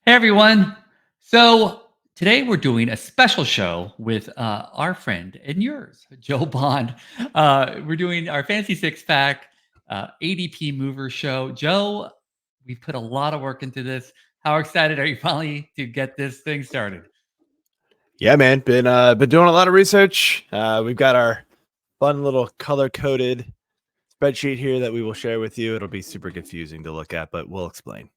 Hey everyone. So today we're doing a special show with our friend and yours, Joe Bond. We're doing our Fancy Six Pack ADP Mover show. Joe, we put a lot of work into this. How excited are you finally to get this thing started? Yeah, man. Been doing a lot of research. We've got our fun little color coded spreadsheet here that we will share with you. It'll be super confusing to look at, but we'll explain.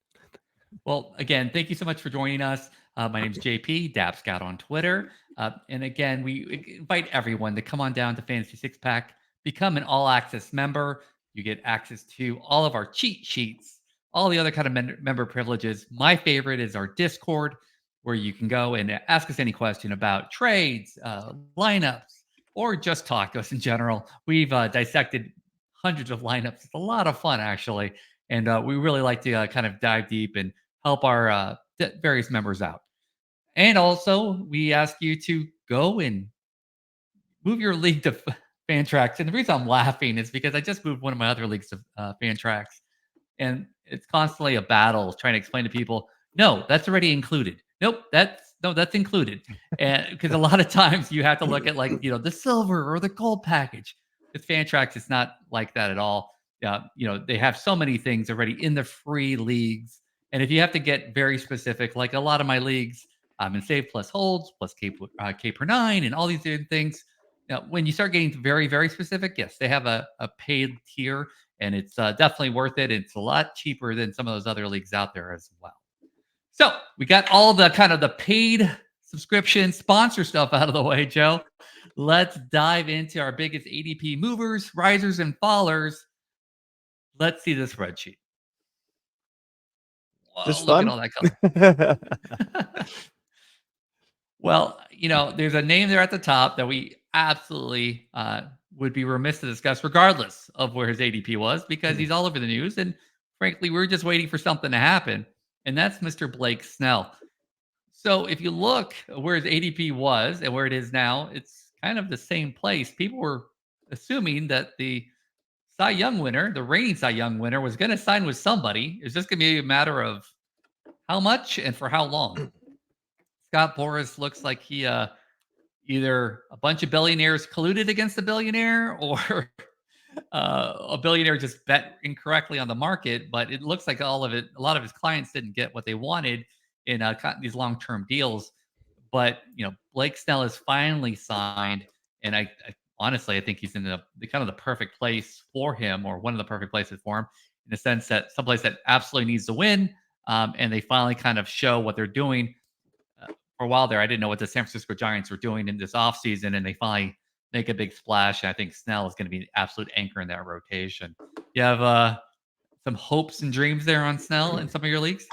Well, again, thank you so much for joining us. My name is JP, Dap Scout on Twitter. And again, we invite everyone to come on down to Fantasy Six Pack, become an all access member. You get access to all of our cheat sheets, all the other kind of member privileges. My favorite is our Discord, where you can go and ask us any question about trades, lineups, or just talk to us in general. We've dissected hundreds of lineups. It's a lot of fun, actually. And we really like to kind of dive deep and help our various members out. And also, we ask you to go and move your league to fan tracks. And the reason I'm laughing is because I just moved one of my other leagues to fan tracks, and it's constantly a battle trying to explain to people, no, that's already included. Nope, that's included. And because a lot of times you have to look at like the silver or the gold package. With fan tracks, it's not like that at all. They have so many things already in the free leagues. And if you have to get very specific, like a lot of my leagues, in save plus holds plus K per nine and all these different things. Now, when you start getting very, very specific, yes, they have a paid tier, and it's definitely worth it. It's a lot cheaper than some of those other leagues out there as well. So we got all the kind of the paid subscription sponsor stuff out of the way, Joe. Let's dive into our biggest ADP movers, risers, and fallers. Let's see the spreadsheet. Whoa, Just look at fun. all that color. Well, there's a name there at the top that we absolutely would be remiss to discuss, regardless of where his ADP was, because he's all over the news. And frankly, we're just waiting for something to happen. And that's Mr. Blake Snell. So if you look where his ADP was and where it is now, it's kind of the same place. People were assuming that the Cy Young winner, the reigning Cy Young winner, was going to sign with somebody. It's just going to be a matter of how much and for how long. Scott Boras looks like he either a bunch of billionaires colluded against a billionaire or a billionaire just bet incorrectly on the market. But it looks like a lot of his clients didn't get what they wanted in these long term deals. But Blake Snell is finally signed, and I honestly I think he's in the kind of the perfect place for him, or one of the perfect places for him, in the sense that someplace that absolutely needs to win, and they finally kind of show what they're doing. For a while there, I didn't know what the San Francisco Giants were doing in this offseason, and they finally make a big splash. And I think Snell is going to be the absolute anchor in that rotation. You have some hopes and dreams there on Snell in some of your leagues?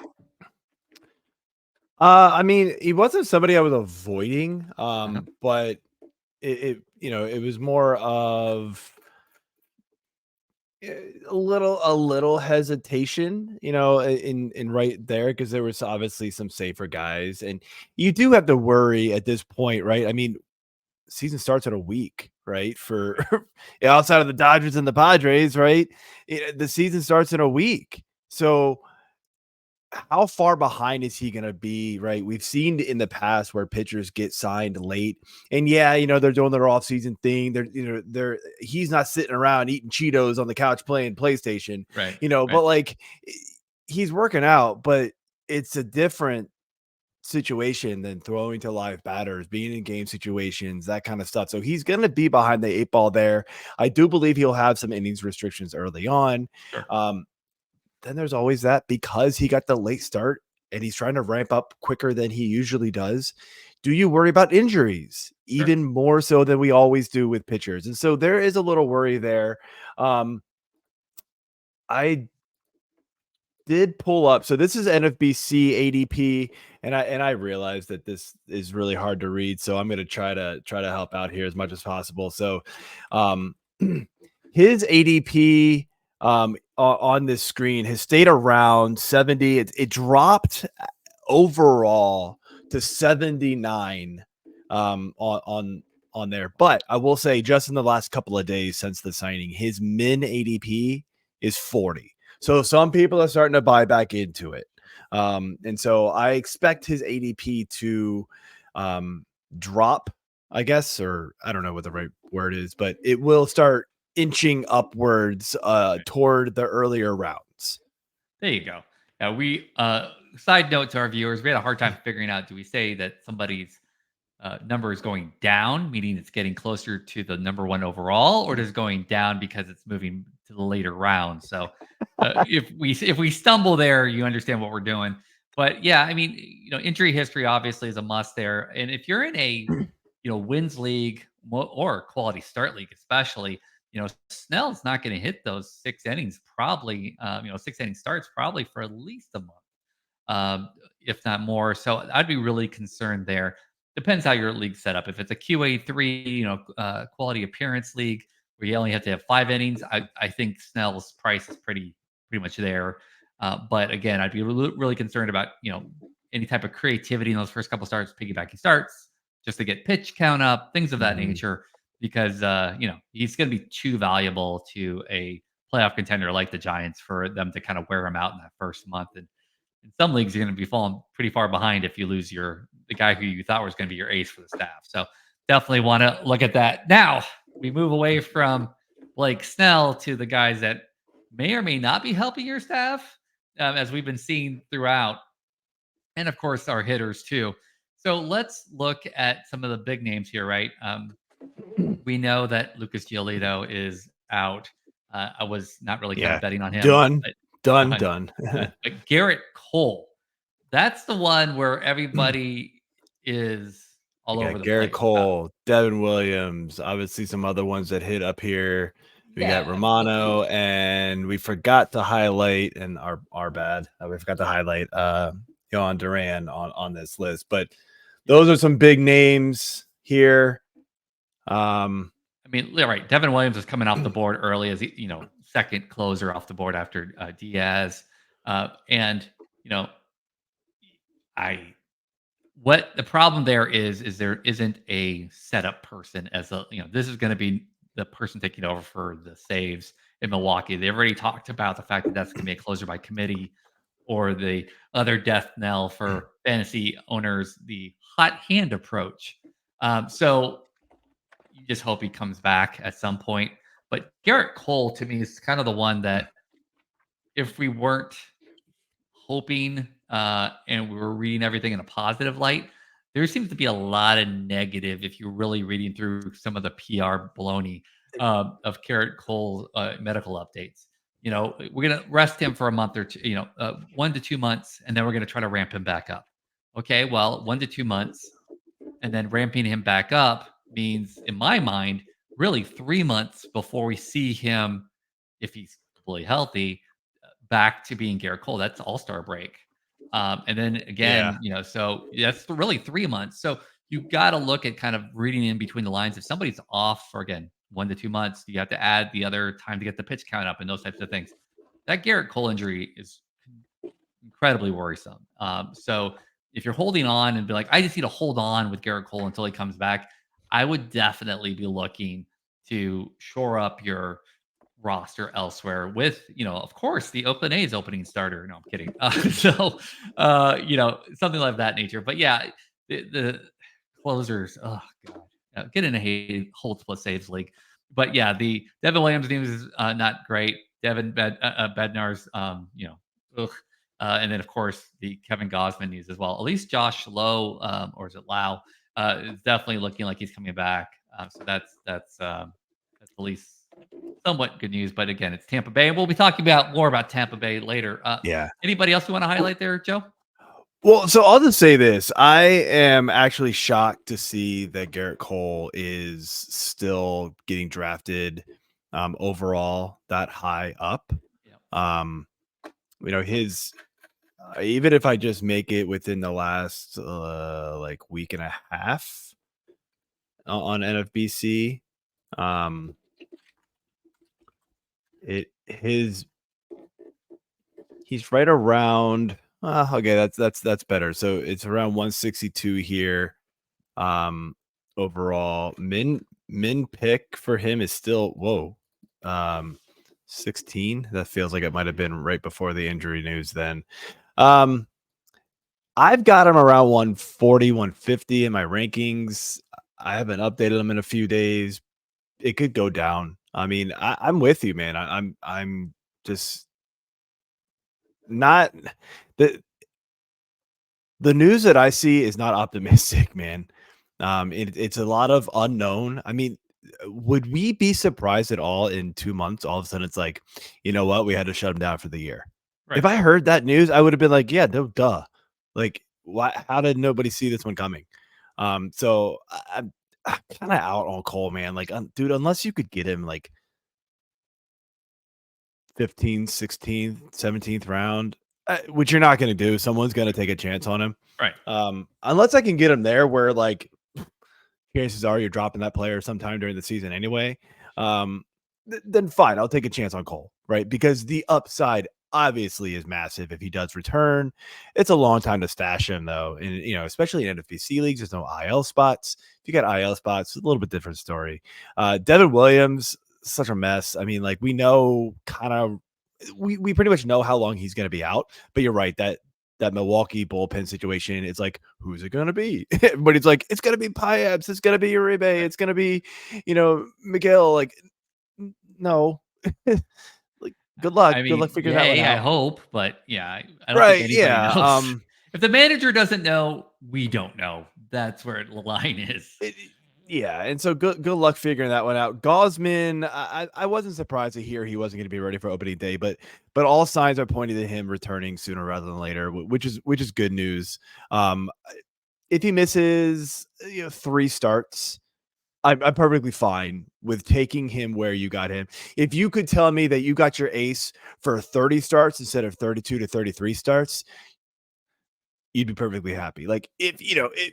I mean, he wasn't somebody I was avoiding, Uh-huh. but it was more of a little hesitation, in right there because there was obviously some safer guys, and you do have to worry at this point, right? I mean, season starts in a week, right? For outside of the Dodgers and the Padres, right? The season starts in a week. So how far behind is he going to be, right? We've seen in the past where pitchers get signed late, and yeah, they're doing their off-season thing. He's not sitting around eating Cheetos on the couch playing PlayStation, Right. but Right. like he's working out, but it's a different situation than throwing to live batters, being in game situations, that kind of stuff. So he's going to be behind the eight ball there. I do believe he'll have some innings restrictions early on. Sure. Um, then there's always that because he got the late start and he's trying to ramp up quicker than he usually does. Do you worry about injuries Sure. even more so than we always do with pitchers? And so there is a little worry there. I did pull up. So this is NFBC ADP, and I realize that this is really hard to read. So I'm going to try to help out here as much as possible. So, his ADP on this screen has stayed around 70. It dropped overall to 79 on there. But I will say, just in the last couple of days since the signing, his min ADP is 40. So some people are starting to buy back into it. And so I expect his ADP to drop, I guess, or I don't know what the right word is, but it will start inching upwards toward the earlier rounds. There you go. We side note to our viewers, we had a hard time figuring out, do we say that somebody's number is going down, meaning it's getting closer to the number one overall, or does it going down because it's moving to the later rounds? So if we stumble there, you understand what we're doing. But yeah, I mean, injury history obviously is a must there. And if you're in a wins league or quality start league, especially, Snell's not going to hit those 6 innings probably. 6 inning starts probably for at least a month, if not more. So I'd be really concerned there. Depends how your league's set up. If it's a QA3, quality appearance league where you only have to have 5 innings, I think Snell's price is pretty much there. But again, I'd be really concerned about any type of creativity in those first couple starts, piggybacking starts, just to get pitch count up, things of that nature, because he's going to be too valuable to a playoff contender like the Giants for them to kind of wear him out in that first month. And in some leagues, you're going to be falling pretty far behind if you lose the guy who you thought was going to be your ace for the staff. So definitely want to look at that. Now we move away from Blake Snell to the guys that may or may not be helping your staff, as we've been seeing throughout, and of course our hitters too. So let's look at some of the big names here, right? We know that Lucas Giolito is out. I was not really kind of betting on him. Done. But Gerrit Cole, that's the one where everybody is all over the Gerrit place. Cole, Devin Williams, obviously some other ones that hit up here. We got Romano, and we forgot to highlight, and our bad. We forgot to highlight Jhoan Duran on this list. But those are some big names here. I mean, yeah, right. Devin Williams is coming off the board early as second closer off the board after Diaz, and what the problem there is there isn't a setup person as this is going to be the person taking over for the saves in Milwaukee. They've already talked about the fact that that's going to be a closer by committee, or the other death knell for fantasy owners, the hot hand approach. So you just hope he comes back at some point. But Gerrit Cole, to me, is kind of the one that, if we weren't hoping and we were reading everything in a positive light, there seems to be a lot of negative if you're really reading through some of the PR baloney of Gerrit Cole's medical updates. We're going to rest him for a month or two, 1 to 2 months, and then we're going to try to ramp him back up. Okay, well, 1 to 2 months, and then ramping him back up means, in my mind, really 3 months before we see him, if he's fully healthy, back to being Gerrit Cole. That's All-Star break. And then again, so that's really 3 months. So you've got to look at kind of reading in between the lines. If somebody's off for, again, 1 to 2 months, you have to add the other time to get the pitch count up and those types of things. That Gerrit Cole injury is incredibly worrisome. So if you're holding on and be like, I just need to hold on with Gerrit Cole until he comes back, I would definitely be looking to shore up your roster elsewhere with, of course, the Oakland A's opening starter. No, I'm kidding. Something like that nature. But yeah, the closers, oh god, get in a holds plus saves league. But yeah, the Devin Williams news is not great. Devin Bednar's, and then of course the Kevin Gausman news as well. At least Josh Lowe, or is it Lau, is definitely looking like he's coming back. So that's at least somewhat good news. But again, it's Tampa Bay. We'll be talking more about Tampa Bay later. Anybody else you want to highlight there, Joe? Well, so I'll just say this. I am actually shocked to see that Gerrit Cole is still getting drafted overall that high up. His even if I just make it within the last week and a half on NFBC, he's right around okay, that's better. So it's around 162 here. Overall min pick for him is still 16. That feels like it might have been right before the injury news then. I've got him around 140, 150 in my rankings. I haven't updated them in a few days. It could go down. I mean, I'm with you, man. I'm just not the the news that I see is not optimistic, man. It's a lot of unknown. I mean, would we be surprised at all in 2 months? All of a sudden, it's like, you know what? We had to shut him down for the year. If Right. I heard that news, I would have been like, yeah, no, duh. Like, why? How did nobody see this one coming? So I'm kind of out on Cole, man. Like, dude, unless you could get him like 15th, 16th, 17th round, which you're not going to do. Someone's going to take a chance on him. Right. Unless I can get him there where like chances are you're dropping that player sometime during the season anyway. Then fine, I'll take a chance on Cole, right? Because the upside obviously is massive if he does return. It's a long time to stash him though, and especially in NFBC leagues, there's no IL spots. If you got IL spots, it's a little bit different story. Devin Williams, such a mess. I mean, like we know kind of we pretty much know how long he's going to be out, but you're right that Milwaukee bullpen situation, it's like, who's it gonna be? But it's like, it's gonna be Piabs, it's gonna be Uribe, Right. it's gonna be, Miguel. Like, no. Like, good luck. I Good luck mean, figuring that one yay, I out. hope, but yeah, I don't think Right. anybody Yeah. knows. If the manager doesn't know, we don't know. That's where the line is. Yeah, and so good luck figuring that one out. Gausman, I wasn't surprised to hear he wasn't going to be ready for opening day, but all signs are pointing to him returning sooner rather than later, which is good news. If he misses 3 starts, I'm perfectly fine with taking him where you got him. If you could tell me that you got your ace for 30 starts instead of 32 to 33 starts, you'd be perfectly happy. Like if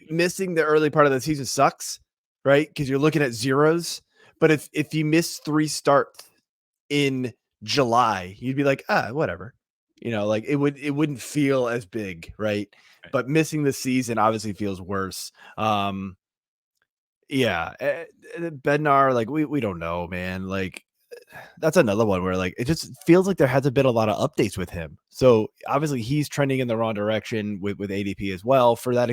missing the early part of the season sucks, right? Because you're looking at zeros. But if you miss 3 starts in July, you'd be like, whatever. Like it wouldn't feel as big, right? Right. But missing the season obviously feels worse. Yeah, Bednar, like we don't know, man. Like that's another one where like it just feels like there hasn't been a lot of updates with him. So obviously he's trending in the wrong direction with ADP as well for that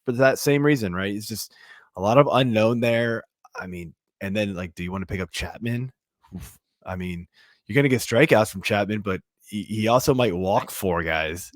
for that same reason, right? It's just a lot of unknown there. I mean, and then like, do you want to pick up Chapman? Oof. I mean, you're gonna get strikeouts from Chapman, but he also might walk 4 guys.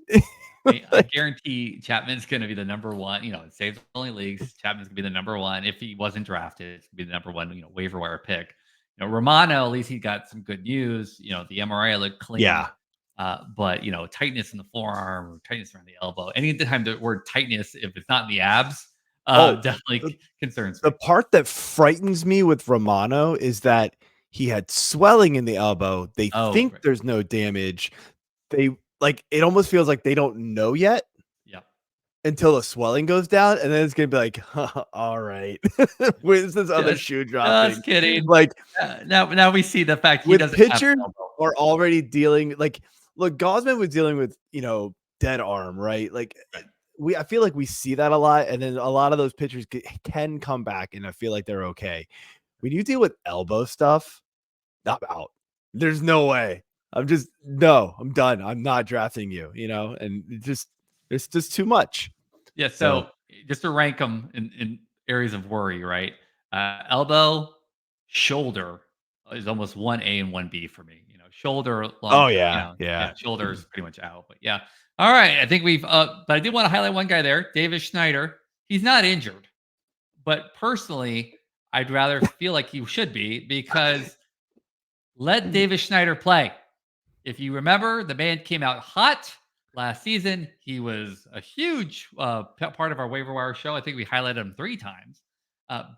I guarantee Chapman's going to be the number one. It saves only leagues. Chapman's going to be the number one. If he wasn't drafted, it's going to be the number one, waiver wire pick. Romano, at least he got some good news. The MRI looked clean. Yeah. But tightness in the forearm or tightness around the elbow. Anytime the word tightness, if it's not in the abs, Oh, definitely concerns the me. part that frightens me with Romano is that he had swelling in the elbow. They Oh, think right. there's no damage. They like it almost feels like they don't know yet Yeah. until the swelling goes down, and then it's gonna be like, all right, where's this other Just, shoe dropping? just kidding. Like Now we see the fact he with doesn't have pitchers an elbow. are already dealing like look, Gausman was dealing with dead arm, right? Like Right. I feel like we see that a lot, and then a lot of those pitchers can come back, and I feel like they're okay. When you deal with elbow stuff, I'm out. There's no way. I'm done. I'm not drafting you, and it's just too much. Yeah, So, so just to rank them in areas of worry, right? Elbow, shoulder is almost 1A and 1B for me. Shoulder long oh term, yeah, yeah. yeah, shoulder is pretty much out. But yeah. All right. I think we've but I did want to highlight one guy there, Davis Schneider. He's not injured, but personally, I'd rather feel like he should be because let Davis Schneider play. If you remember, the man came out hot last season. He was a huge part of our waiver wire show. I think we highlighted him 3 times.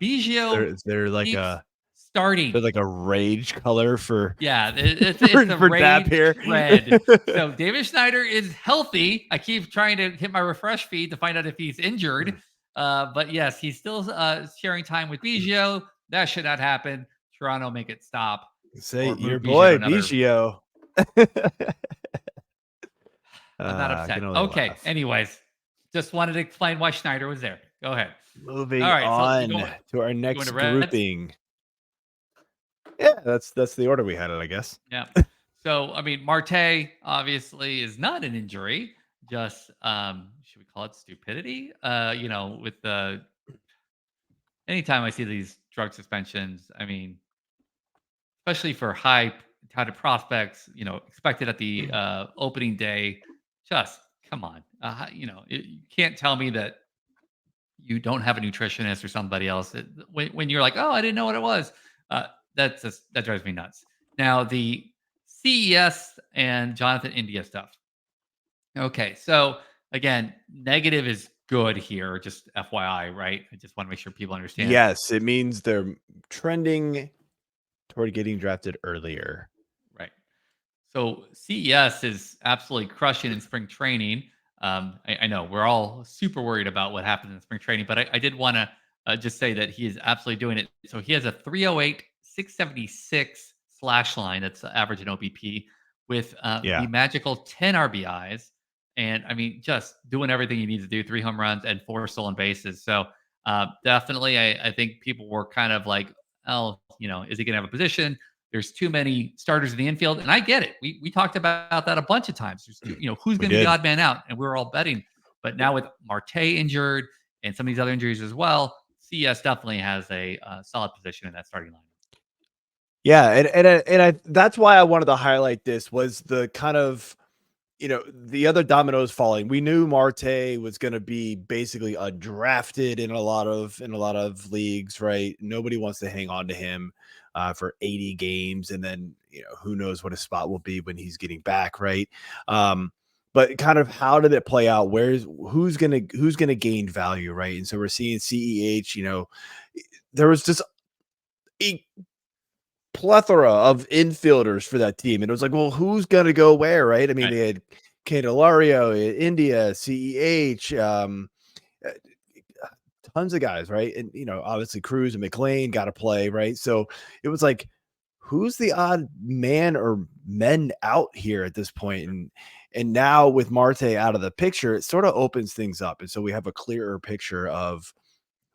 Biggio They're like keeps a starting. they're like a rage color for Yeah, it's a for Dap rage here. red. So David Schneider is healthy. I keep trying to hit my refresh feed to find out if he's injured. But yes, he's still sharing time with Biggio. That should not happen. Toronto make it stop Say or your move Biggio to boy another. Biggio. I'm not I can upset. only Okay. laugh. Anyways, just wanted to explain why Schneider was there. Go ahead. All Moving right. So you on go to our you going to next Reds? grouping. Yeah, that's the order we had it, I guess. Yeah. So I mean, Marte obviously is not an injury, just should we call it stupidity? With the anytime I see these drug suspensions, I mean, especially for high touted prospects, expected at the opening day, just come on. You can't tell me that you don't have a nutritionist or somebody else when you're like, oh, I didn't know what it was. Uh, that drives me nuts. Now the CES and Jonathan India stuff. Okay, so again, negative is good here, just FYI, right? I just want to make sure people understand. Yes, it means they're trending toward getting drafted earlier. Right. So CES is absolutely crushing in spring training. I know we're all super worried about what happened in spring training, but I did want to just say that he is absolutely doing it. So he has a 308, 676 slash line. That's the average in OBP with the Yeah, magical 10 RBIs. And I mean, just doing everything he needs to do, 3 home runs and 4 stolen bases. So definitely, I think people were kind of like, oh, is he going to have a position? There's too many starters in the infield, and I get it. We talked about that a bunch of times. There's who's we going to be the did. odd man out, and we were all betting. But now with Marte injured and some of these other injuries as well, CS definitely has a solid position in that starting lineup. Yeah, and I that's why I wanted to highlight this was the kind of the other dominoes falling. We knew Marte was going to be basically undrafted in a lot of leagues, right? Nobody wants to hang on to him for 80 games, and then who knows what his spot will be when he's getting back, right? But kind of how did it play out? Who's gonna gain value, right? And so we're seeing CEH. There was just a plethora of infielders for that team. And it was like, well, who's going to go where, right? I mean, Right. they had Candelario, India, CEH, uh, tons of guys, right? And, obviously Cruz and McLean got to play, right? So it was like, who's the odd man or men out here at this point? And now with Marte out of the picture, it sort of opens things up. And so we have a clearer picture of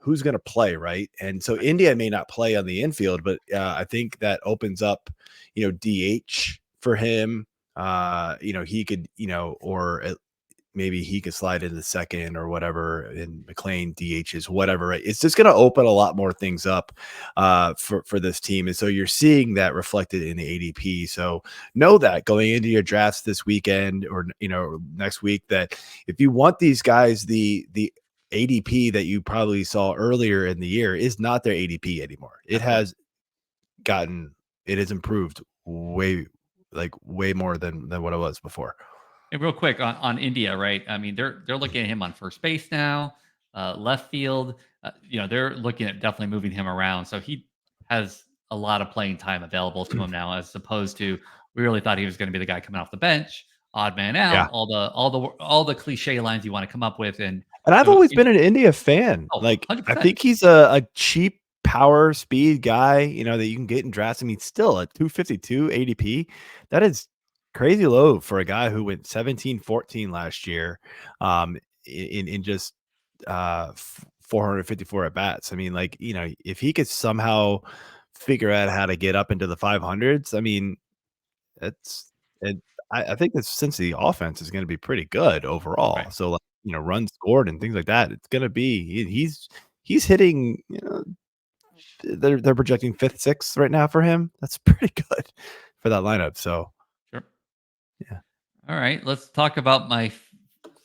who's going to play, right? And so Right. India may not play on the infield, but I think that opens up, DH for him. He could, maybe he could slide into the second or whatever, and McLean DHs, whatever. Right? It's just going to open a lot more things up for this team, and so you're seeing that reflected in the ADP. So know that going into your drafts this weekend or next week, that if you want these guys, the ADP that you probably saw earlier in the year is not their ADP anymore. Absolutely. It has improved way more than what it was before. And real quick on India, right? I mean, they're looking at him on first base now, left field. They're looking at definitely moving him around, so he has a lot of playing time available to him now, as opposed to we really thought he was going to be the guy coming off the bench, odd man Yeah. out, all the cliche lines you want to come up with, and And I've you know, always in, been an India fan. oh, Like, I 100%. think he's a cheap power speed guy, that you can get in drafts. I mean, still at 252 ADP, that is crazy low for a guy who went 17-14 last year, in just 454 at bats. I mean, like, if he could somehow figure out how to get up into the 500s, I mean, it's and I think that since the offense is gonna be pretty good overall, Right. so, like, runs scored and things like that, it's gonna be he's hitting, they're projecting 5th, 6th right now for him. That's pretty good for that lineup, so, Sure. yeah. All right, let's talk about my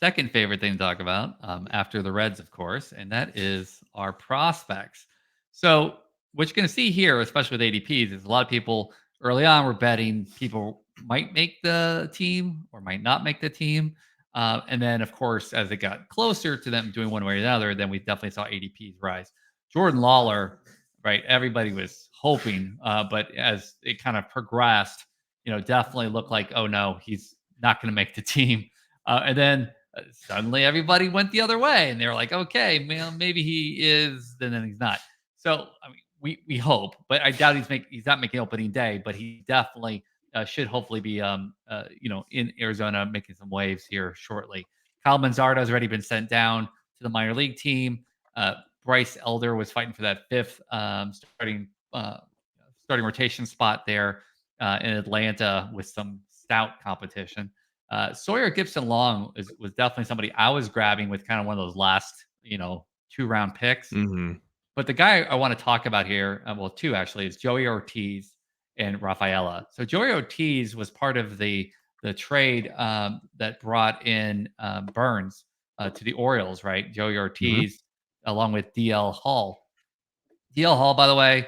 second favorite thing to talk about after the Reds, of course, and that is our prospects. So, what you're going to see here, especially with ADPs, is a lot of people early on were betting people might make the team or might not make the team. And then, of course, as it got closer to them doing one way or the other, then we definitely saw ADPs rise. Jordan Lawler, right? Everybody was hoping, but as it kind of progressed, definitely looked like, oh no, he's not going to make the team. And then suddenly everybody went the other way, and they were like, okay, well, maybe he is, and then he's not. So I mean, we hope, but I doubt he's not making opening day, but he definitely should hopefully be in Arizona making some waves here shortly. Kyle Manzardo has already been sent down to the minor league team. Bryce Elder was fighting for that fifth starting rotation spot there in Atlanta with some stout competition. Sawyer Gibson-Long was definitely somebody I was grabbing with kind of one of those last, 2-round picks. Mhm. But the guy I want to talk about here, well, two actually, is Joey Ortiz and Rafaela. So Joey Ortiz was part of the trade that brought in Burns to the Orioles, right? Joey Mhm. Ortiz along with DL Hall. DL Hall, by the way,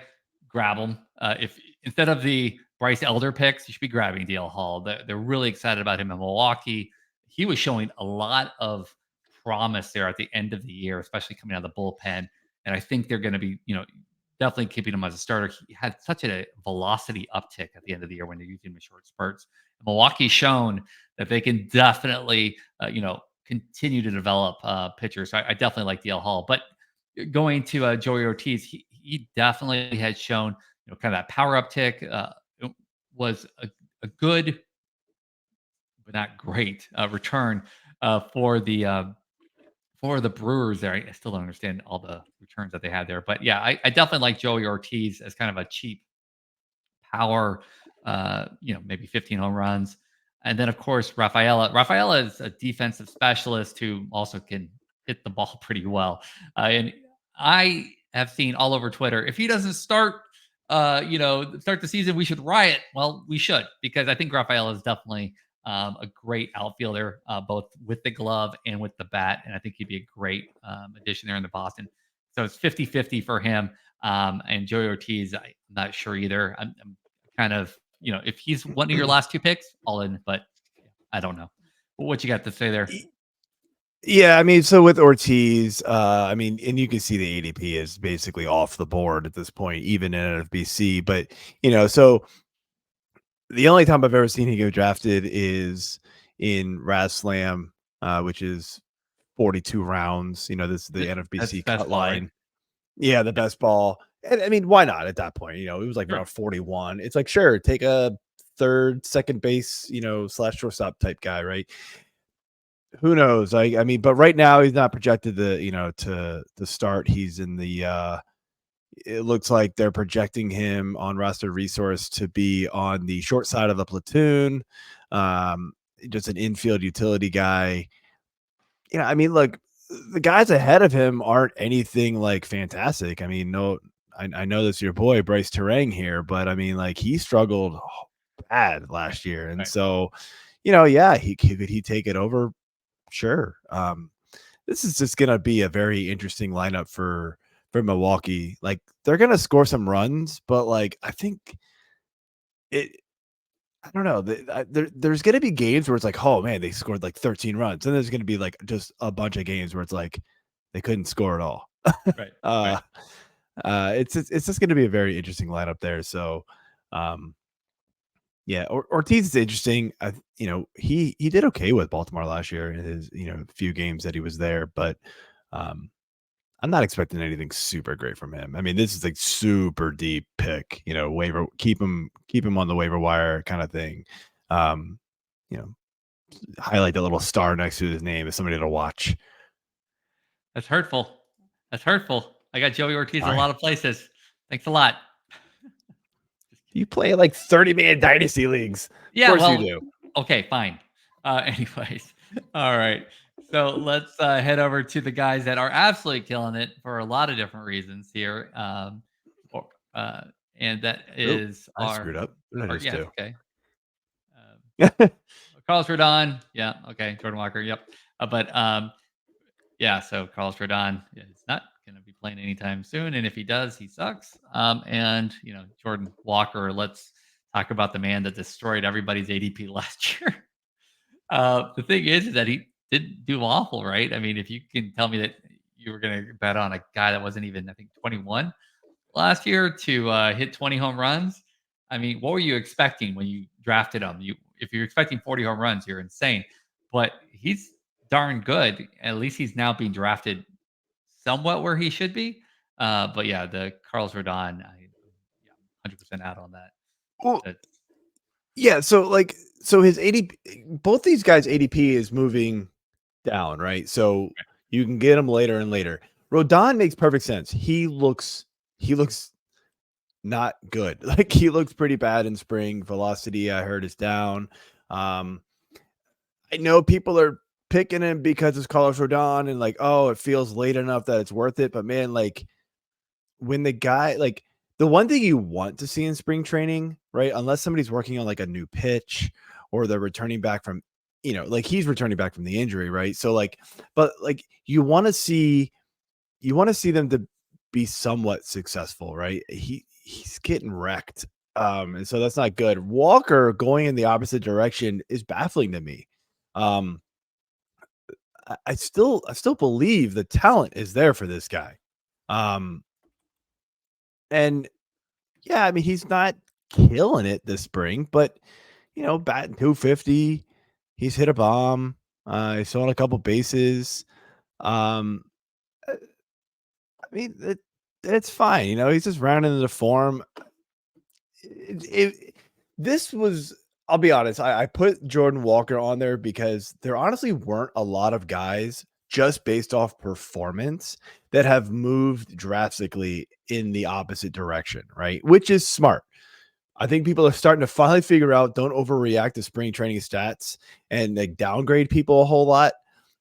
grab him. If instead of the Bryce Elder picks, you should be grabbing DL Hall. They're really excited about him in Milwaukee. He was showing a lot of promise there at the end of the year, especially coming out of the bullpen. And I think they're going to be, definitely keeping him as a starter. He had such a velocity uptick at the end of the year when they're using him in short spurts. Milwaukee's shown that they can definitely, continue to develop pitchers. So I definitely like DL Hall, but going to Joey Ortiz, he definitely had shown kind of that power uptick. It was a good but not great return for the Brewers. There, I still don't understand all the returns that they had there, but yeah, I definitely like Joey Ortiz as kind of a cheap power, maybe 15 home runs. And then, of course, Rafaela. Rafaela is a defensive specialist who also can hit the ball pretty well. And I have seen all over Twitter, if he doesn't start the season, we should riot. Well, we should, because I think Rafaela is definitely a great outfielder, both with the glove and with the bat. And I think he'd be a great addition there in the Boston. So it's 50-50 for him. And Joey Ortiz, I'm not sure either. I'm kind of, if he's one of your last two picks, all in, but I don't know. What you got to say there? Yeah, I mean, so with Ortiz, I mean, and you can see the ADP is basically off the board at this point, even in NFBC. But so the only time I've ever seen him get drafted is in Slam, which is 42 rounds. This is the That's NFBC best cut ball, right? line. Yeah, the best ball. And I mean, why not at that point? It was like Sure. around 41. It's like, sure, take a third, second base, slash shortstop type guy, right? Who knows? I mean, but right now he's not projected to start. He's in the it looks like they're projecting him on roster resource to be on the short side of the platoon. Um, just an infield utility guy. I mean, look, the guys ahead of him aren't anything like fantastic. I mean, no, I know this is your boy Bryce Terang here, but I mean, like he struggled bad last year, and Right. so yeah, could he take it over? Sure. This is just gonna be a very interesting lineup for Milwaukee. Like they're gonna score some runs, but like I think it. I don't know. There's gonna be games where it's like, oh man, they scored like 13 runs, and there's gonna be like just a bunch of games where it's like they couldn't score at all. Right. uh, Right. it's just gonna be a very interesting lineup there. So, um, yeah, Ortiz is interesting. He did okay with Baltimore last year in his few games that he was there, but um, I'm not expecting anything super great from him. I mean, this is like super deep pick, waiver, keep him on the waiver wire kind of thing. Um, you know, highlight the little star next to his name as somebody to watch. That's hurtful. That's hurtful. I got Joey Ortiz in a Sorry. lot of places. Thanks a lot. You play like 30-man dynasty leagues. Of Yeah, course you well, do. okay, fine. Anyways, all right. So let's head over to the guys that are absolutely killing it for a lot of different reasons here. Or, uh, and that Oh, is I screwed up. What did I our just yes, do? okay. Carlos Rodon, yeah, okay. Jordan Walker, yep. But yeah, so Carlos Rodon is not going to be playing anytime soon, and if he does, he sucks. And Jordan Walker. Let's talk about the man that destroyed everybody's ADP last year. The thing is that he didn't do awful, right? I mean, if you can tell me that you were going to bet on a guy that wasn't even, I think, 21 last year to hit 20 home runs, I mean, what were you expecting when you drafted him? If you're expecting 40 home runs, you're insane. But he's darn good. At least he's now being drafted somewhat where he should be. But yeah, the Carlos Rodon, yeah, 100% out on that. Well, That's yeah. So his ADP, both these guys' ADP is moving down, right? So you can get him later and later. Rodon makes perfect sense. He looks not good. Like he looks pretty bad in spring. Velocity, I heard, is down. Um, I know people are picking him because it's Carlos Rodon and like, oh, it feels late enough that it's worth it. But man, like when the guy, like the one thing you want to see in spring training, right? Unless somebody's working on like a new pitch or they're returning back from, like he's returning back from the injury, right? So like, but like you want to see them to be somewhat successful, right? He's getting wrecked. And so that's not good. Walker going in the opposite direction is baffling to me. I still believe the talent is there for this guy. And yeah, I mean, he's not killing it this spring, but batting 250, he's hit a bomb. He's on a couple bases. I mean, it's fine. He's just rounding into form. This was, I'll be honest, I put Jordan Walker on there because there honestly weren't a lot of guys just based off performance that have moved drastically in the opposite direction, right? Which is smart. I think people are starting to finally figure out don't overreact to spring training stats and like downgrade people a whole lot.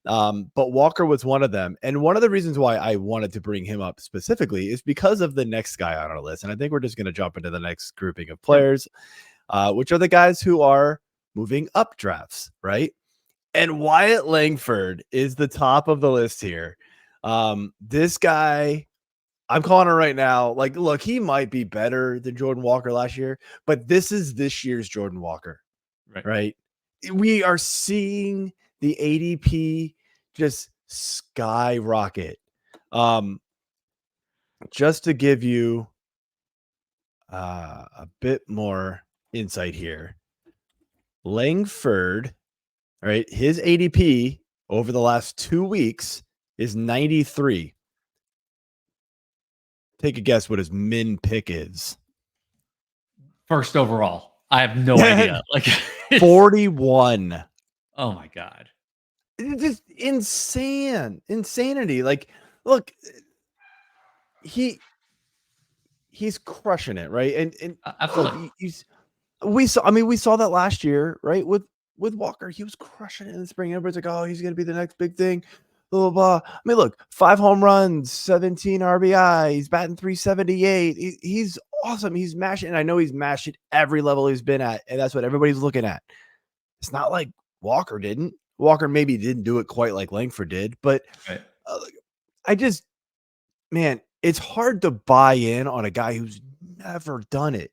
But Walker was one of them. And one of the reasons why I wanted to bring him up specifically is because of the next guy on our list. And I think we're just going to jump into the next grouping of players, which are the guys who are moving up drafts, right? And Wyatt Langford is the top of the list here. This guy, I'm calling it right now. Like, look, he might be better than Jordan Walker last year, but this is this year's Jordan Walker, right? We are seeing the ADP just skyrocket. Just to give you a bit more insight here, Langford, right? His ADP over the last 2 weeks is 93. Take a guess what his min pick is. First overall. I have no idea. Like 41. Oh my God. It's just insanity. Like, look, he's crushing it, right? And absolutely. Look, we saw that last year, right? With Walker, he was crushing it in the spring. Everybody's like, oh, he's gonna be the next big thing. Blah, blah, blah. I mean, look, 5 home runs, 17 RBI. He's batting 378. He's awesome. He's mashing. And I know he's mashed at every level he's been at, and that's what everybody's looking at. It's not like Walker didn't. Walker maybe didn't do it quite like Langford did, but man, it's hard to buy in on a guy who's never done it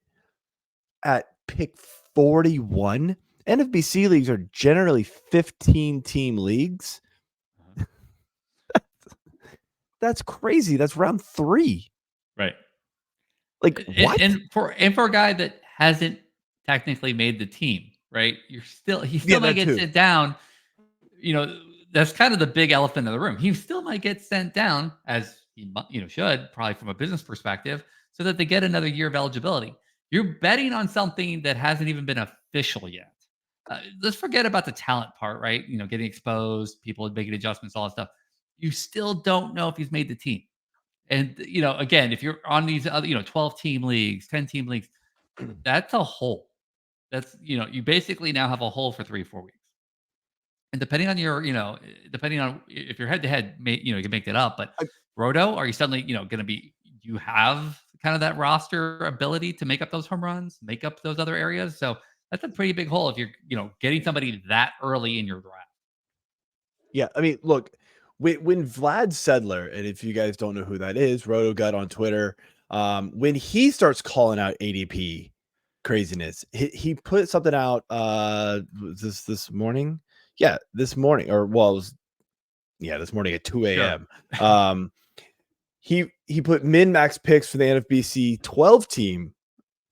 at pick 41. NFBC leagues are generally 15-team leagues. That's crazy. That's round 3. Right. Like what? And for a guy that hasn't technically made the team, right? He still might get sent down. That's kind of the big elephant in the room. He still might get sent down, as he should, probably from a business perspective, so that they get another year of eligibility. You're betting on something that hasn't even been official yet. Let's forget about the talent part, right? Getting exposed, people making adjustments, all that stuff. You still don't know if he's made the team. And, again, if you're on these other, 12-team leagues, 10-team leagues, that's a hole. That's, you basically now have a hole for 3-4 weeks. And depending on your, depending on if you're head to head, you can make that up. But Roto, are you suddenly, going to be, you have kind of that roster ability to make up those home runs, make up those other areas. So that's a pretty big hole if you're, getting somebody that early in your draft. Yeah. I mean, look, when Vlad Sedler, and if you guys don't know who that is, RotoGut on Twitter, when he starts calling out ADP craziness, he put something out this morning. Yeah, this morning, or well, it was this morning at 2 a.m. Sure. He put min max picks for the NFBC 12-team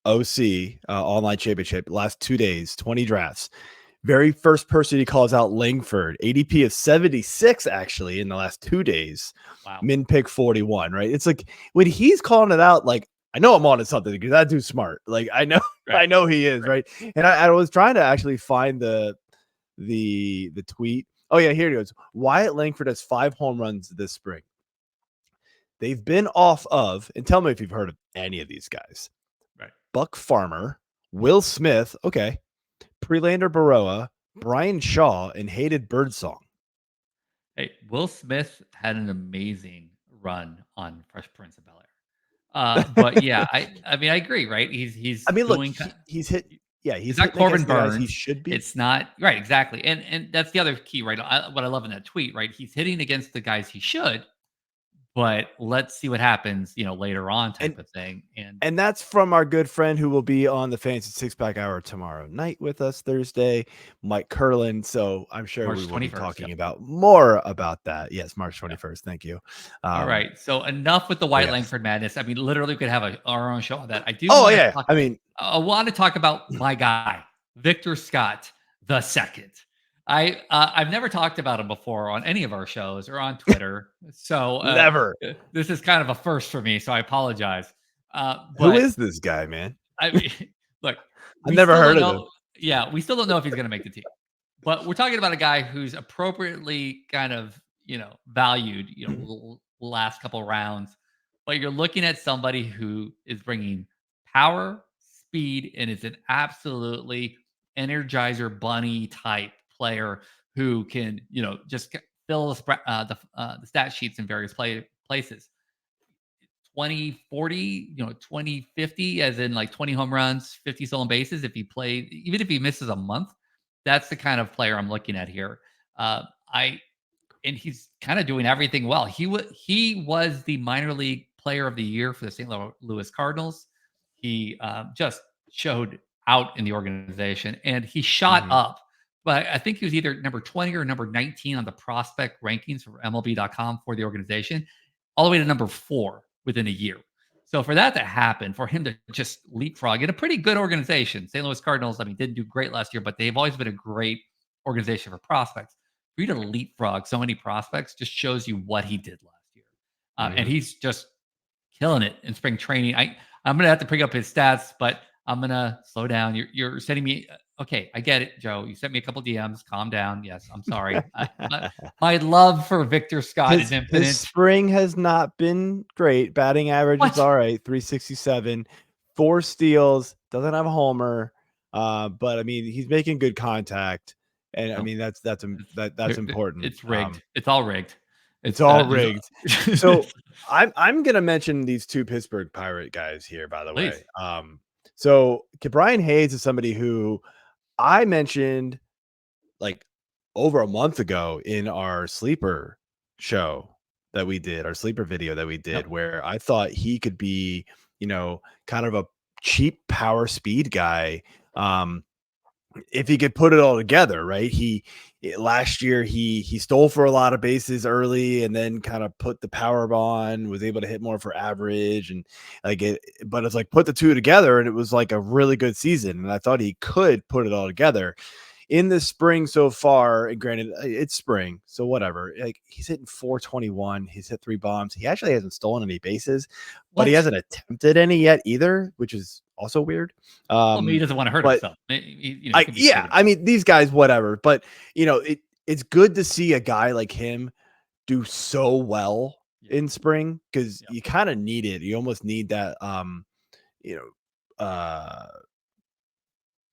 OC online championship last 2 days, 20 drafts. Very first person he calls out Langford, ADP of 76 actually in the last 2 days. Wow. Min pick 41, right? It's like when he's calling it out, like I know I'm on to something because that dude's smart. Like I know, right. I know he is, right? And I was trying to actually find the tweet. Oh yeah, here it goes. Wyatt Langford has 5 home runs this spring. They've been off of, and tell me if you've heard of any of these guys. Right. Buck Farmer, Will Smith, okay. Prelander Baroa, Brian Shaw and hated Birdsong. Hey, Will Smith had an amazing run on Fresh Prince of Bel-Air. But yeah, I mean, I agree, right? He's I mean, look, doing he's hit. Yeah, It's he's not hitting Corbin against the guys he Burns. should be. It's not right, exactly, and that's the other key, right? What I love in that tweet, right? He's hitting against the guys he should, but let's see what happens, later on, And type of thing. And And that's from our good friend who will be on the Fantasy Six Pack Hour tomorrow night with us Thursday, Mike Curlin. So I'm sure we March will be 21st. Yep. talking about more about that. Yes, March Yep. 21st. Thank you. All right. So enough with the White Yes. Langford madness. I mean, literally, we could have our own show on that. I do Oh want to yeah. talk. I mean, I want to talk about my guy, Victor Scott the second. I've never talked about him before on any of our shows or on Twitter, so never. this is kind of a first for me. So I apologize. Who But is this guy, man? I mean, look, I've we never still heard don't of him. know. Yeah, we still don't know if he's going to make the team. But we're talking about a guy who's appropriately kind of, valued, last couple rounds. But you're looking at somebody who is bringing power, speed, and is an absolutely energizer bunny type player who can, just fill the stat sheets in various places. 2040, 2050, as in like 20 home runs, 50 stolen bases. If he played, even if he misses a month, that's the kind of player I'm looking at here. I and he's kind of doing everything well. He was the minor league player of the year for the St. Louis Cardinals. He just showed out in the organization, and he shot Mhm. up. But I think he was either number 20 or number 19 on the prospect rankings for MLB.com for the organization, all the way to number 4 within a year. So for that to happen, for him to just leapfrog in a pretty good organization, St. Louis Cardinals, I mean, didn't do great last year, but they've always been a great organization for prospects. For you to leapfrog so many prospects just shows you what he did last year. And Mhm. he's just killing it in spring training. I'm gonna have to bring up his stats, but I'm gonna slow down. You're sending me. Okay, I get it, Joe. You sent me a couple DMs. Calm down. Yes, I'm sorry. My love for Victor Scott is His infinite. spring has not been great. Batting average is What? all right, 367, 4 steals, doesn't have a homer. But I mean, he's making good contact. And I No, mean, that's it's, that's important. it's rigged. It's all rigged. It's It's all there's rigged. So I'm gonna mention these 2 Pittsburgh Pirate guys here, by the please. way. So Brian Hayes is somebody who I mentioned like over a month ago in our sleeper show that we did, our sleeper video that we did, Yep. where I thought he could be, kind of a cheap power speed guy. Um, if he could put it all together, right? Last year he stole for a lot of bases early and then kind of put the power on, was able to hit more for average and but it's like put the two together and it was like a really good season. And I thought he could put it all together in the spring so far. And granted, it's spring, so whatever. Like he's hitting 421, he's hit 3 bombs. He actually hasn't stolen any bases, but he What? hasn't attempted any yet either, which is also weird. Well, maybe he doesn't want to hurt But himself. He could be yeah, saving. I mean, these guys, whatever. But it's good to see a guy like him do so well Yeah. in spring because Yep. you kind of need it. You almost need that you know,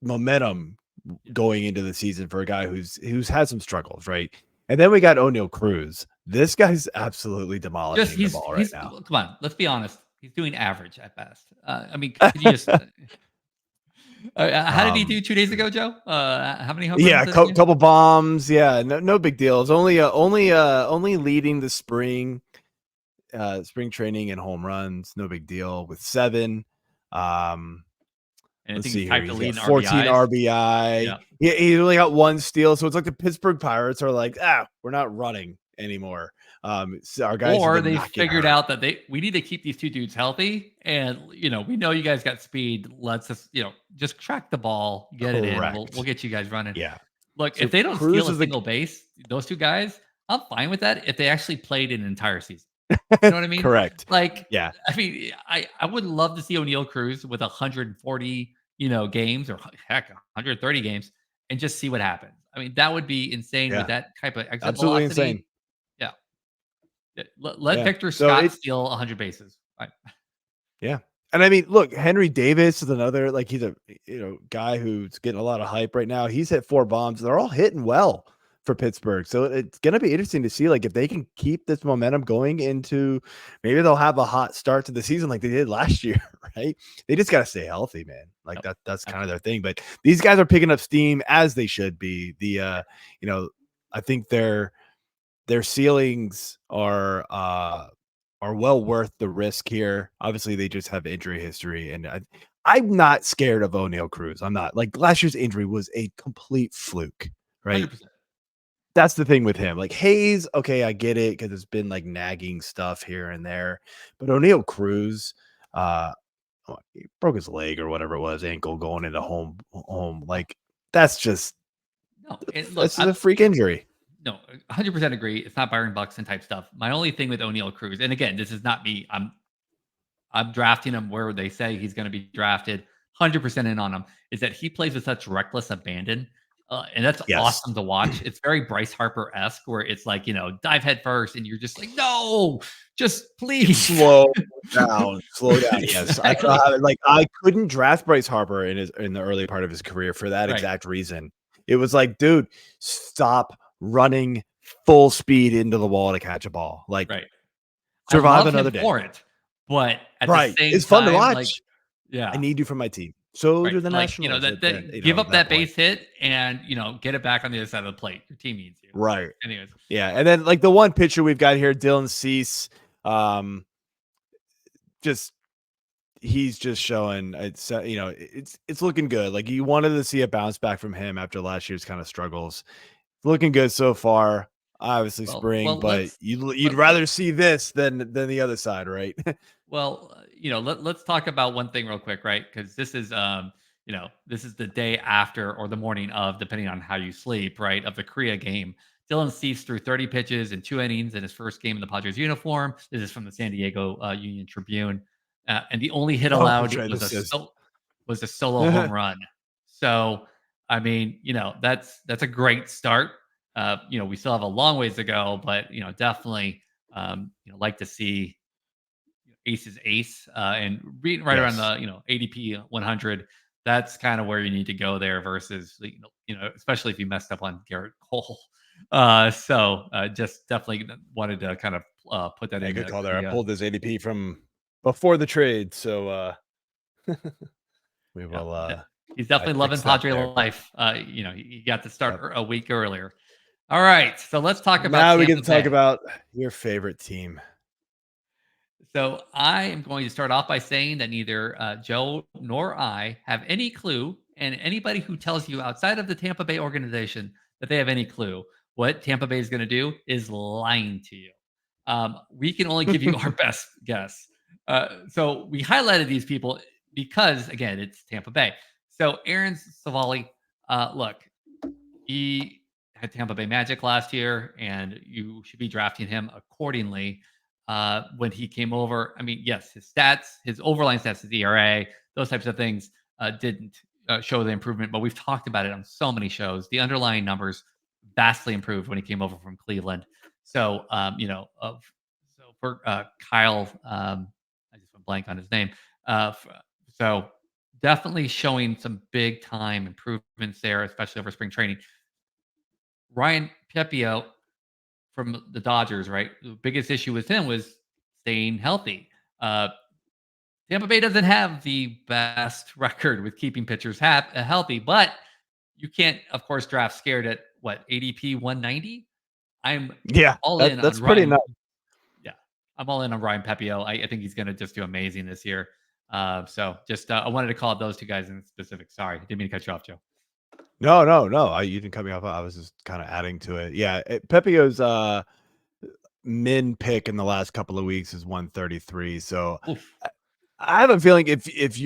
momentum Yeah. going into the season for a guy who's had some struggles, right? And then we got Oneil Cruz. This guy's absolutely Just demolishing the ball right now. come on, let's be honest. He's doing average at best. I mean, could you just how did he do 2 days ago, Joe? How many home runs Yeah, did he get? couple bombs. Yeah, no big deal. It's only leading the spring training and home runs. No big deal with 7. And I Let's think see he's here. tied the He's lead got in 14 RBIs. RBI. Yeah. Yeah, he only got 1 steal. So it's like the Pittsburgh Pirates are like, we're not running anymore. So our guys have Or been they not getting figured hurt. out that we need to keep these 2 dudes healthy, and, we know you guys got speed. Let's just track the ball, get it in. We'll Correct. get you guys running. Yeah. Look, So if they don't Cruz steal a is the single base, those 2 guys, I'm fine with that if they actually played an entire season. You know what I mean? correct. Like, Yeah. I mean, I would love to see Oneil Cruz with 140, games, or heck, 130 games, and just see what happens. I mean, that would be insane with Yeah. that type of exit Absolutely insane. velocity. Yeah. Let Yeah. Victor So Scott steal 100 bases. Right. yeah. And I mean, look, Henry Davis is another, like, he's a guy who's getting a lot of hype right now. He's hit 4 bombs. They're all hitting well for Pittsburgh. So it's gonna be interesting to see, like, if they can keep this momentum going into, maybe they'll have a hot start to the season like they did last year, right? They just gotta stay healthy, man. Like, Yep, that's kind of their absolutely. thing. But these guys are picking up steam as they should be. You know, I think their ceilings are well worth the risk here. Obviously, they just have injury history, and I'm not scared of Oneil Cruz. I'm not. Like, last year's injury was a complete fluke, right? 100%. That's the thing with him. Like Hayes, okay, I get it because it's been like nagging stuff here and there, but Oneil Cruz, uh, he broke his leg or whatever it was, ankle going into home. Like that's just No, and look, that's just a freak injury. no, 100% agree. It's not Byron Buxton type stuff. My only thing with O'Neal Cruz, and again, this is not me. I'm drafting him where they say he's going to be drafted. 100% in on him is that he plays with such reckless abandon, and that's Yes. awesome to watch. It's very Bryce Harper esque, where it's like dive head first, and you're just like, no, just please, Slow slow down. Yes, exactly, I couldn't draft Bryce Harper in the early part of his career for that right, exact reason. It was like, dude, stop running full speed into the wall to catch a ball. Like, right. I survive love another him day. for it, but at the Right. same It's fun to time, like, watch. I yeah. need you for my team. So Right, do the like, Nationals that at the, give at up that that point. base hit and, get it back on the other side of the plate. Your team needs you. So, Right. anyways, Yeah. And then like the one pitcher we've got here, Dylan Cease, um, just he's just showing it's looking good. Like you wanted to see a bounce back from him after last year's kind of struggles. Looking good so far. Obviously spring, well, but you'd let rather see this than the other side, right? let's talk about one thing real quick, right? Because this is the day after or the morning of, depending on how you sleep, right, of the Korea game. Dylan Cease threw 30 pitches in 2 innings in his first game in the Padres uniform. This is from the San Diego Union Tribune, and the only hit Oh, that's allowed right. This is was a solo home run. So, I mean, that's a great start. We still have a long ways to go, but definitely, like to see ace's ace, and being right around yes. the ADP 100. That's kind of where you need to go there versus especially if you messed up on Garrett Cole. Just definitely wanted to kind of put that Yeah, in good the call there. I Korea. pulled this ADP from before the trade, so we Yeah, will he's I definitely loving fixed that Padre there. life. He got to start Yep. a week earlier. All right, so let's talk about Now we get Tampa to talk Bay. about your favorite team. So I am going to start off by saying that neither Joe nor I have any clue, and anybody who tells you outside of the Tampa Bay organization that they have any clue what Tampa Bay is going to do is lying to you. We can only give you our best guess. So we highlighted these people because, again, it's Tampa Bay. So Aaron Civale, look, he had Tampa Bay Magic last year, and you should be drafting him accordingly. When he came over, I mean, yes, his stats, his overline stats, his ERA, those types of things didn't show the improvement, but we've talked about it on so many shows. The underlying numbers vastly improved when he came over from Cleveland. So, for Kyle, I just went blank on his name. So definitely showing some big time improvements there, especially over spring training. Ryan Pepiot from the Dodgers, right? The biggest issue with him was staying healthy. Uh, Tampa Bay doesn't have the best record with keeping pitchers healthy, but you can't, of course, draft scared at what ADP 190. I'm Yeah, all in on that's pretty Ryan. nice. Yeah, I'm all in on Ryan Pepiot. I think he's going to just do amazing this year. I wanted to call out those two guys in specific. Sorry, didn't mean to cut you off, Joe. No. You didn't cut me off. I was just kind of adding to it. Yeah, Pepeo's min pick in the last couple of weeks is 133. So Oof. I I have a feeling if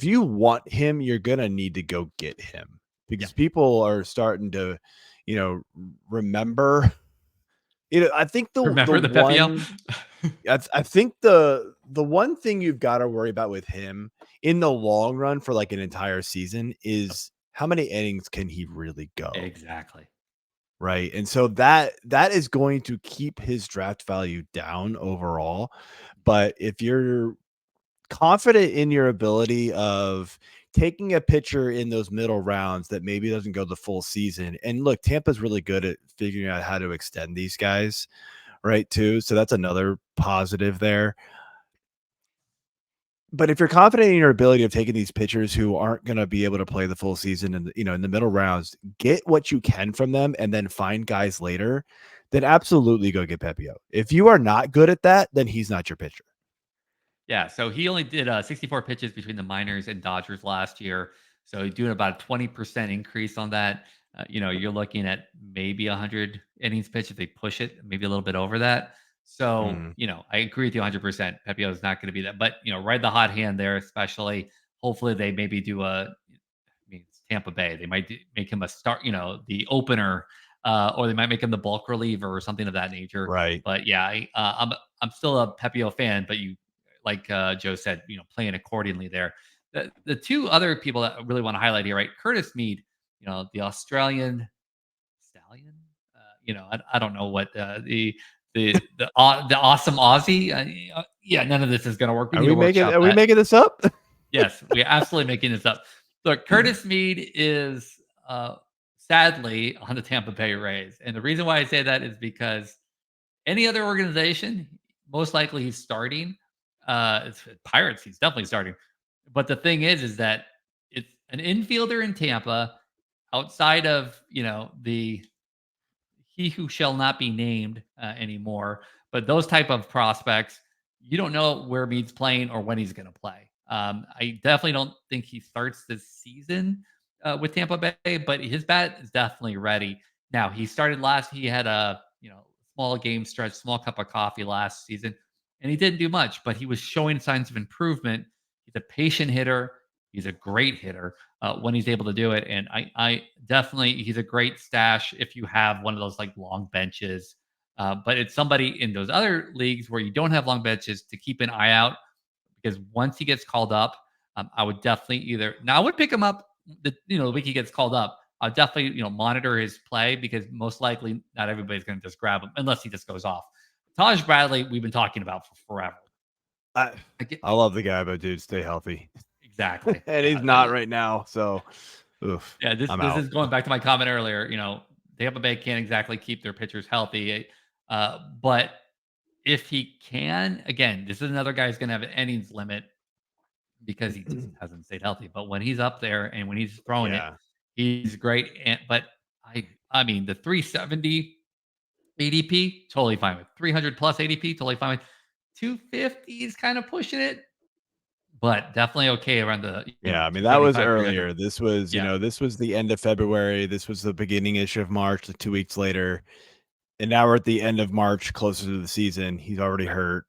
you want him, you're gonna need to go get him Yeah, because people are starting to, you know, remember. I think the remember the Pepiot? one I think the one thing you've got to worry about with him in the long run for like an entire season is how many innings can he really go? Exactly. Right. And so that is going to keep his draft value down overall. But if you're confident in your ability of taking a pitcher in those middle rounds that maybe doesn't go the full season. And look, Tampa's really good at figuring out how to extend these guys, right? Too. So that's another positive there. But if you're confident in your ability of taking these pitchers who aren't going to be able to play the full season and in the middle rounds, get what you can from them and then find guys later, then absolutely go get Pepiot. If you are not good at that, then he's not your pitcher. Yeah, so he only did 64 pitches between the minors and Dodgers last year. So he's doing about a 20% increase on that. You're looking at maybe 100 innings pitched if they push it, maybe a little bit over that. So, Mm, I agree with you 100%. Pepiot is not going to be that, but ride the hot hand there, especially. Hopefully, they maybe do it's Tampa Bay. They might make him a start, the opener, or they might make him the bulk reliever or something of that nature. right. But yeah, I'm still a Pepiot fan, but like Joe said, playing accordingly there. The two other people that I really want to highlight here, right? Curtis Mead, the Australian stallion. I don't know what the awesome Aussie. Yeah, none of this is going to work. We Are need to we making workshop are we that. making this up? Yes, we're absolutely making this up. Look, Curtis Mead is sadly on the Tampa Bay Rays, and the reason why I say that is because any other organization, most likely he's starting. It's Pirates, he's definitely starting. But the thing is that it's an infielder in Tampa outside of, the he who shall not be named anymore. But those type of prospects, you don't know where Mead's playing or when he's going to play. I definitely don't think he starts this season with Tampa Bay, but his bat is definitely ready. Now he started last. He had a small game stretch, small cup of coffee last season, and he didn't do much, but he was showing signs of improvement. He's a patient hitter. He's a great hitter when he's able to do it. And I definitely, he's a great stash if you have one of those like long benches. But it's somebody in those other leagues where you don't have long benches to keep an eye out because once he gets called up, I would definitely I would pick him up the week he gets called up. I'll definitely monitor his play because most likely not everybody's going to just grab him unless he just goes off. Taj Bradley, we've been talking about for forever. I I love the guy, but dude, stay healthy. Exactly. And Yeah. he's not right now. So oof, Yeah, this I'm this out. is going back to my comment earlier. Tampa Bay can't exactly keep their pitchers healthy, but if he can, again, this is another guy who's going to have an innings limit because he just hasn't stayed healthy. But when he's up there and when he's throwing it, Yeah. he's great. But I mean, the 370 ADP, totally fine with 300 plus ADP, totally fine with 250 is kind of pushing it, but definitely okay around the Yeah, I mean, that was 275, 300. earlier. This was, Yeah. this was the end of February. This was the beginning-ish of March, 2 weeks later. And now we're at the end of March, closer to the season. He's already hurt.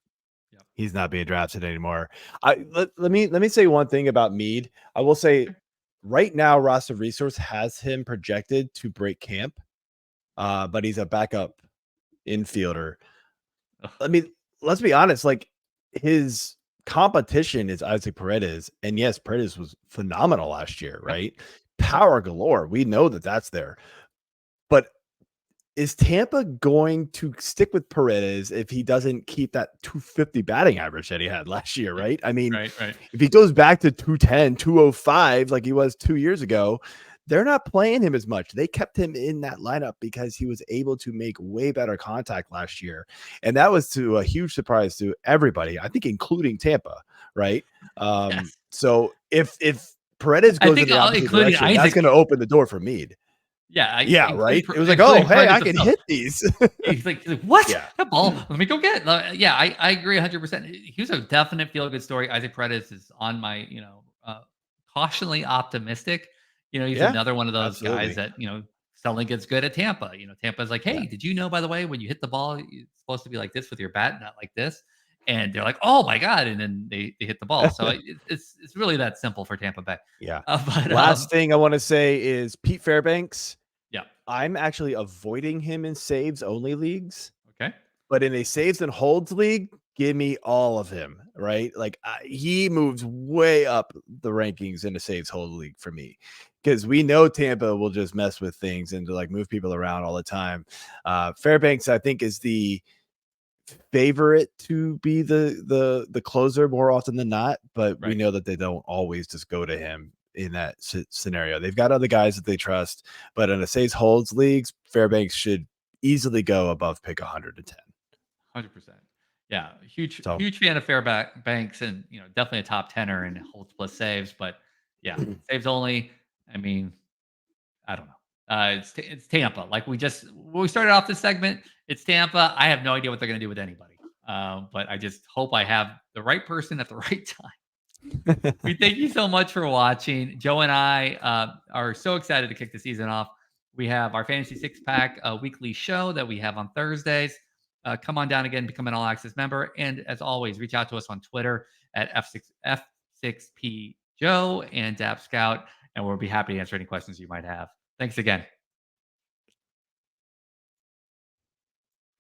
Yep. He's not being drafted anymore. Let me say one thing about Mead. I will say right now, Roster Resource has him projected to break camp, but he's a backup infielder. Ugh. I mean, let's be honest, like his competition is Isaac Paredes. And yes, Paredes was phenomenal last year, Yep. right? Power galore. We know that that's there. But is Tampa going to stick with Paredes if he doesn't keep that 250 batting average that he had last year, Yeah. right? I mean, Right. if he goes back to 210, 205 like he was 2 years ago, they're not playing him as much. They kept him in that lineup because he was able to make way better contact last year. And that was to a huge surprise to everybody, I think including Tampa, right? Yes. So if Paredes I goes in think the opposite including direction, that's going to Isaac. open the door for Mead. Yeah, Yeah, right? It was like, "Oh, including hey, Paredes I can himself. hit these." He's like, "What? Yeah. That ball? Let me go get it." Yeah, I agree 100%. He was a definite feel-good story. Isaac Paredes is on my, cautiously optimistic. He's Yeah, another one of those guys absolutely. that, suddenly gets good at Tampa. Tampa's like, Yeah. "Hey, did you know, by the way, when you hit the ball, it's supposed to be like this with your bat, not like this?" And they're like, "Oh my god!" And then they hit the ball. So it's really that simple for Tampa Bay. Yeah. But Last thing I wanna say is Pete Fairbanks. yeah, I'm actually avoiding him in saves only leagues, okay, but in a saves and holds league, give me all of him, right? Like, he moves way up the rankings in a saves hold league for me because we know Tampa will just mess with things and to, like, move people around all the time. Fairbanks, I think, is the favor it to be the closer more often than not, but we Right. know that they don't always just go to him in that scenario. They've got other guys that they trust, but in a saves holds leagues, Fairbanks should easily go above pick 110. 100%. Yeah, huge So huge fan of Fairbanks, and definitely a top tenner in holds plus saves. But yeah, saves only. I mean, I don't know. It's Tampa. Like when we started off this segment, it's Tampa. I have no idea what they're going to do with anybody. But I just hope I have the right person at the right time. We thank you so much for watching. Joe and I are so excited to kick the season off. We have our Fantasy Six Pack weekly show that we have on Thursdays. Come on down again, become an all access member. And as always, reach out to us on Twitter at F6P Joe and Dap Scout, and we'll be happy to answer any questions you might have. Thanks again.